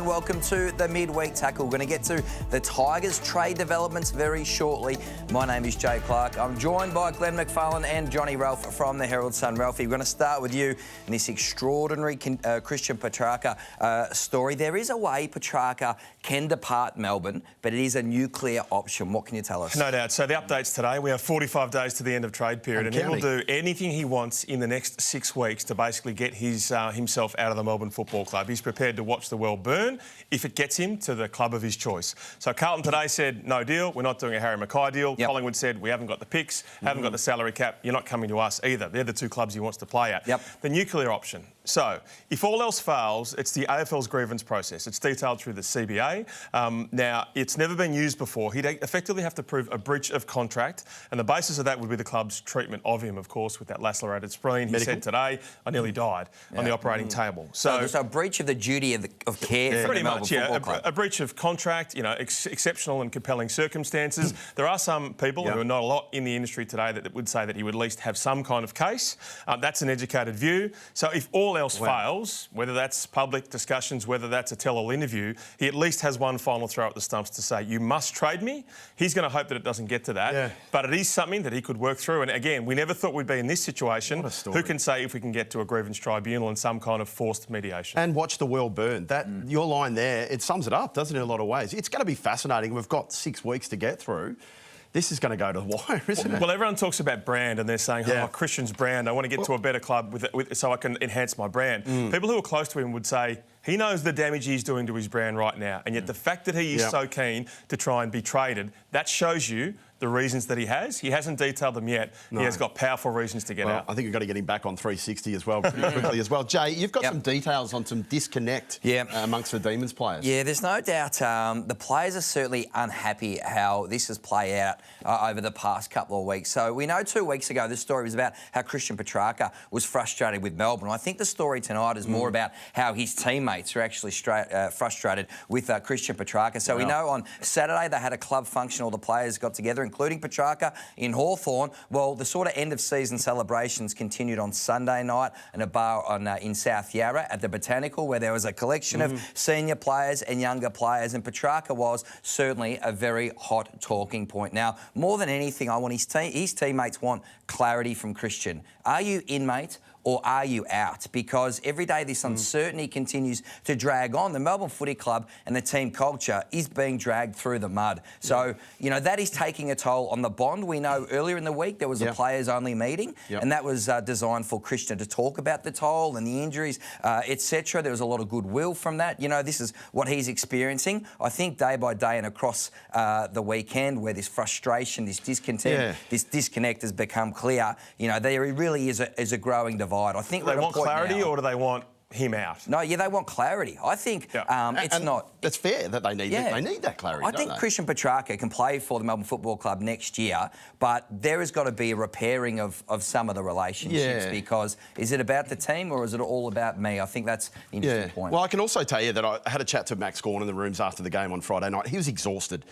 and welcome to the Midweek Tackle. We're going to get to the Tigers trade developments very shortly. My name is Jay Clark. I'm joined by Glenn McFarlane and Johnny Ralph from the Herald Sun. Ralphie, we're going to start with you in this extraordinary Christian Petracca story. There is a way Petracca can depart Melbourne, but it is a nuclear option. What can you tell us? No doubt. So the updates today, we have 45 days to the end of trade period, and he will do anything he wants in the next 6 weeks to basically get himself out of the Melbourne Football Club. He's prepared to watch the world burn if it gets him to the club of his choice. So Carlton today said, no deal, we're not doing a Harry Mackay deal. Yep. Collingwood said, we haven't got the picks, haven't got the salary cap, you're not coming to us either. They're the two clubs he wants to play at. Yep. The nuclear option. So, if all else fails, it's the AFL's grievance process. It's detailed through the CBA. Now, it's never been used before. He'd effectively have to prove a breach of contract, and the basis of that would be the club's treatment of him, of course, with that lacerated spleen. He said today, I nearly died on the operating table. So a breach of the duty of care from the Melbourne Football Club. A breach of contract, you know, exceptional and compelling circumstances. There are some people who are not a lot in the industry today that would say that he would at least have some kind of case. That's an educated view. So if all else fails, whether that's public discussions, whether that's a tell-all interview, he at least has one final throw at the stumps to say, you must trade me. He's going to hope that it doesn't get to that. But it is something that he could work through. And again, we never thought we'd be in this situation. Who can say if we can get to a grievance tribunal and some kind of forced mediation? And watch the world burn. That your line there, it sums it up, doesn't it, in a lot of ways? It's going to be fascinating. We've got 6 weeks to get through. This is going to go to the wire, isn't it? Well, everyone talks about brand and they're saying, oh, Christian's brand, I want to get to a better club so I can enhance my brand. People who are close to him would say he knows the damage he's doing to his brand right now, and yet the fact that he is so keen to try and be traded, that shows you the reasons that he has. He hasn't detailed them yet. He has got powerful reasons to get out. I think we've got to get him back on 360 as well pretty quickly as well. Jay, you've got some details on some disconnect amongst the Demons players. Yeah, there's no doubt the players are certainly unhappy how this has played out over the past couple of weeks. So we know 2 weeks ago this story was about how Christian Petracca was frustrated with Melbourne. I think the story tonight is more about how his teammates are actually frustrated with Christian Petracca. So we know on Saturday they had a club function, all the players got together, including Petracca, in Hawthorn. Well, the sort of end-of-season celebrations continued on Sunday night in a bar in South Yarra at the Botanical, where there was a collection of senior players and younger players, and Petracca was certainly a very hot talking point. Now, more than anything, I want his teammates want clarity from Christian. Are you in, mate? Or are you out? Because every day this uncertainty continues to drag on. The Melbourne Footy Club and the team culture is being dragged through the mud. So, you know, that is taking a toll on the bond. We know earlier in the week there was a players-only meeting, and that was designed for Christian to talk about the toll and the injuries, etc. There was a lot of goodwill from that. You know, this is what he's experiencing. I think day by day and across the weekend, where this frustration, this discontent, this disconnect has become clear, you know, there really is a growing divide. I think do they want clarity or do they want him out? No, they want clarity. I think it's not... It's fair that they need that clarity, I think Christian Petracca can play for the Melbourne Football Club next year, but there has got to be a repairing of some of the relationships because is it about the team or is it all about me? I think that's an interesting point. Well, I can also tell you that I had a chat to Max Gorn in the rooms after the game on Friday night. He was exhausted.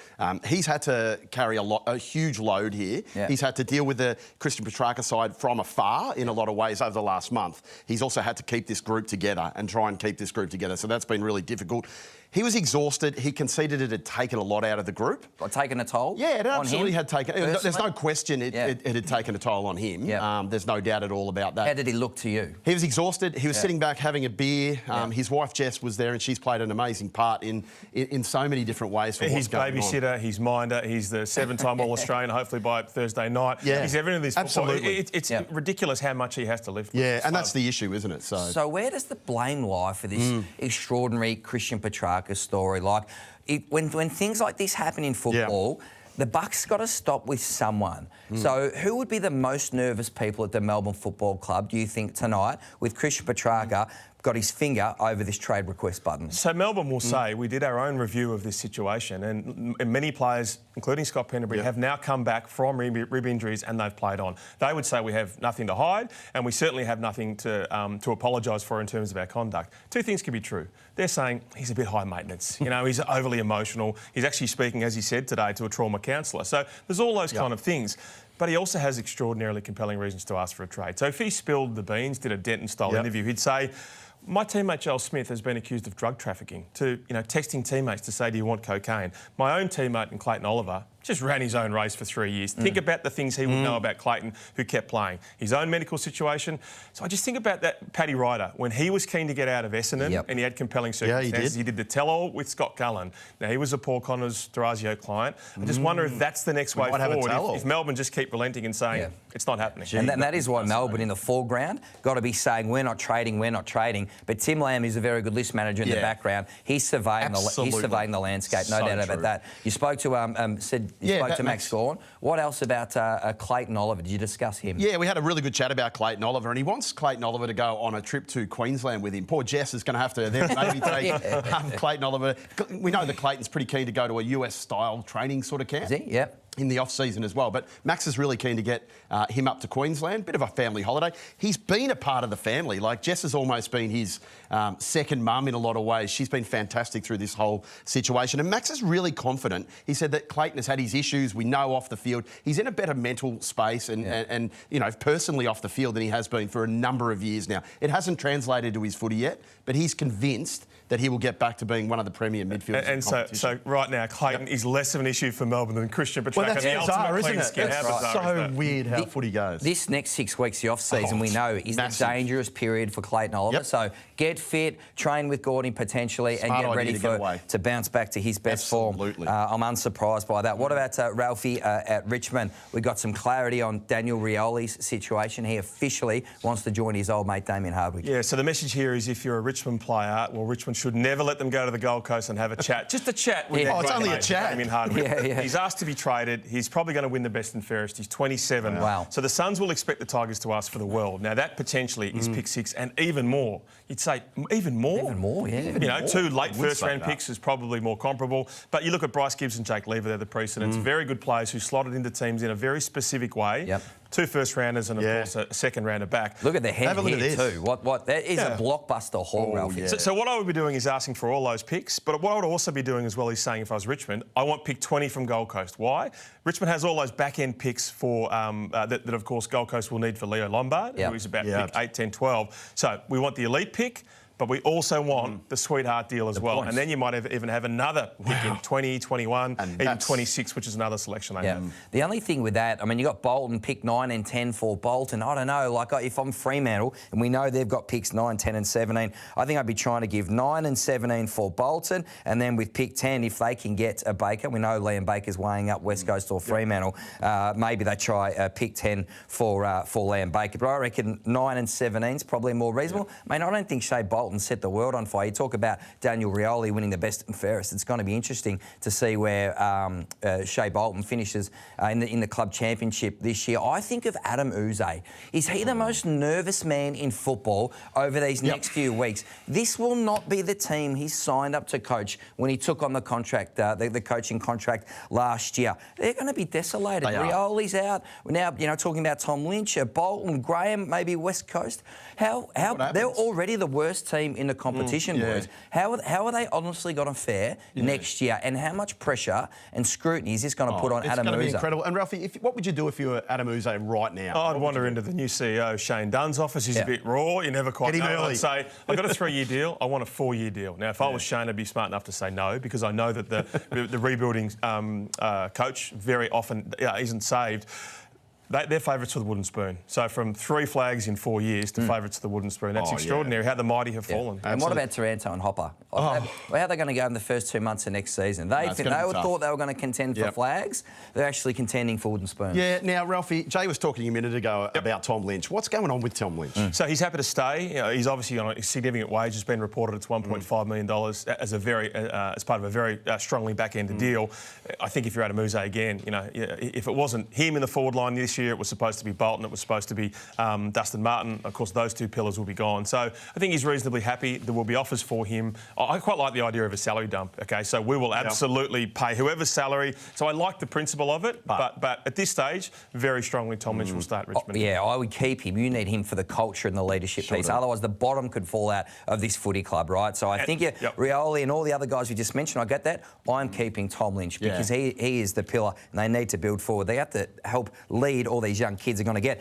He's had to carry a huge load here. He's had to deal with the Christian Petracca side from afar in a lot of ways over the last month. He's also had to keep this group together and try and keep this group together. So that's been really difficult. He was exhausted. He conceded it had taken a lot out of the group. Taken a toll? Yeah, it absolutely had taken... There's no question it had taken a toll on him. There's no doubt at all about that. How did he look to you? He was exhausted. He was sitting back having a beer. His wife Jess was there and she's played an amazing part in so many different ways for what's going on. His babysitter, his minder, he's the 7-time All-Australian, hopefully by Thursday night. He's everything in this football. Absolutely. It's ridiculous how much he has to lift. And that's the issue, isn't it? So where does the blame lie for this extraordinary Christian Petracca story? Like, when things like this happen in football, the buck's got to stop with someone. So who would be the most nervous people at the Melbourne Football Club, do you think, tonight, with Christian Petracca got his finger over this trade request button? So Melbourne will say, we did our own review of this situation, and many players, including Scott Penderbury, have now come back from rib injuries and they've played on. They would say we have nothing to hide, and we certainly have nothing to apologise for in terms of our conduct. Two things can be true. They're saying he's a bit high maintenance. You know, he's overly emotional. He's actually speaking, as he said today, to a trauma counsellor. So there's all those kind of things. But he also has extraordinarily compelling reasons to ask for a trade. So if he spilled the beans, did a Denton-style interview, he'd say, My teammate Joel Smith has been accused of drug trafficking, texting teammates to say, do you want cocaine? My own teammate in Clayton Oliver just ran his own race for 3 years. Think about the things he would know about Clayton, who kept playing. His own medical situation. So I just think about that Paddy Ryder, when he was keen to get out of Essendon and he had compelling circumstances. He did the tell-all with Scott Cullen. Now, he was a Paul Connors Durazio client. I just wonder if that's the next way forward, if Melbourne just keep relenting and saying, it's not happening. And that is why Melbourne in the foreground got to be saying, we're not trading. But Tim Lamb is a very good list manager in the background. He's surveying the landscape, no doubt about that. You spoke to Max Gorn. What else about Clayton Oliver? Did you discuss him? Yeah, we had a really good chat about Clayton Oliver, and he wants Clayton Oliver to go on a trip to Queensland with him. Poor Jess is going to have to maybe take Clayton Oliver. We know that Clayton's pretty keen to go to a US-style training sort of camp. Is he? Yep. In the off-season as well. But Max is really keen to get him up to Queensland. Bit of a family holiday. He's been a part of the family. Like, Jess has almost been his second mum in a lot of ways. She's been fantastic through this whole situation. And Max is really confident. He said that Clayton has had his issues. We know off the field. He's in a better mental space and personally off the field than he has been for a number of years now. It hasn't translated to his footy yet, but he's convinced that he will get back to being one of the premier midfielders. And so right now, Clayton is less of an issue for Melbourne than Christian Petracca. Well, that's bizarre, isn't it? It's so weird how footy goes. This next 6 weeks, the off-season, we know, is a dangerous period for Clayton Oliver. So get fit, train with Gorn potentially, and get ready to bounce back to his best form. I'm unsurprised by that. What about Ralphie at Richmond? We got some clarity on Daniel Rioli's situation. He officially wants to join his old mate Damien Hardwick. Yeah, so the message here is if you're a Richmond player, well, Richmond should never let them go to the Gold Coast and have a chat. Just a chat with it's only a chat. Damien Hardwick. He's asked to be traded. He's probably going to win the best and fairest. He's 27. Wow. So the Suns will expect the Tigers to ask for the world. Now, that potentially is pick 6 and even more. You'd say even more? Even more, yeah. 2 late first-round picks is probably more comparable. But you look at Bryce Gibbs and Jake Lever, they're the precedents. Very good players who slotted into teams in a very specific way. 2 first-rounders and, of course, a second-rounder back. Look at the head here too. That is a blockbuster haul, Ralphie. So what I would be doing is asking for all those picks, but what I would also be doing as well is saying if I was Richmond, I want pick 20 from Gold Coast. Why? Richmond has all those back-end picks for that, of course, Gold Coast will need for Leo Lombard, who is about pick 8, 10, 12. So we want the elite pick, but we also want the sweetheart deal as well. And then you might even have another pick in 20, 21, and even 26, which is another selection they have. The only thing with that, I mean, you got Bolton, pick 9 and 10 for Bolton. I don't know, like if I'm Fremantle, and we know they've got picks 9, 10 and 17, I think I'd be trying to give 9 and 17 for Bolton, and then with pick 10, if they can get a Baker, we know Liam Baker's weighing up West Coast or Fremantle, maybe they try pick 10 for Liam Baker. But I reckon 9 and 17 is probably more reasonable. I mean, I don't think Shea Bolton set the world on fire. You talk about Daniel Rioli winning the best and fairest. It's going to be interesting to see where Shea Bolton finishes in the club championship this year. I think of Adam Uze. Is he the most nervous man in football over these next few weeks? This will not be the team he signed up to coach when he took on the contract, the coaching contract last year. They're going to be desolated. Rioli's out. We're now, talking about Tom Lynch, Bolton, Graham, maybe West Coast. How they're already the worst team in the competition, boys. How are they honestly going to fare next year? And how much pressure and scrutiny is this going to put on Adam Uze? It's going to be incredible. And Ralphie, what would you do if you were Adam Uze right now? I'd wander into the new CEO, Shane Dunn's office. He's a bit raw. You never quite know. I'd say, I've got a 3-year deal. I want a 4-year deal. Now, if I was Shane, I'd be smart enough to say no, because I know that the rebuilding coach very often isn't saved. They're favourites for the wooden spoon. So from 3 flags in 4 years to favourites for the wooden spoon. That's extraordinary how the mighty have fallen. And what about Taranto and Hopper? How are they going to go in the first 2 months of next season? They thought they were going to contend for flags. They're actually contending for wooden spoons. Yeah, now, Ralphie, Jay was talking a minute ago about Tom Lynch. What's going on with Tom Lynch? So he's happy to stay. He's obviously on a significant wage. It's been reported it's $1.5 million as part of a very strongly back-ended deal. I think if you're Adam Uze again, if it wasn't him in the forward line this year, it was supposed to be Bolton, it was supposed to be Dustin Martin. Of course, those 2 pillars will be gone. So I think he's reasonably happy. There will be offers for him. I quite like the idea of a salary dump, OK? So we will absolutely pay whoever's salary. So I like the principle of it, but at this stage, very strongly Tom Lynch will start Richmond. I would keep him. You need him for the culture and the leadership piece. Otherwise, the bottom could fall out of this footy club, right? So I think Rioli and all the other guys we just mentioned, I get that. I'm keeping Tom Lynch because he is the pillar and they need to build forward. They have to help lead all these young kids are going to get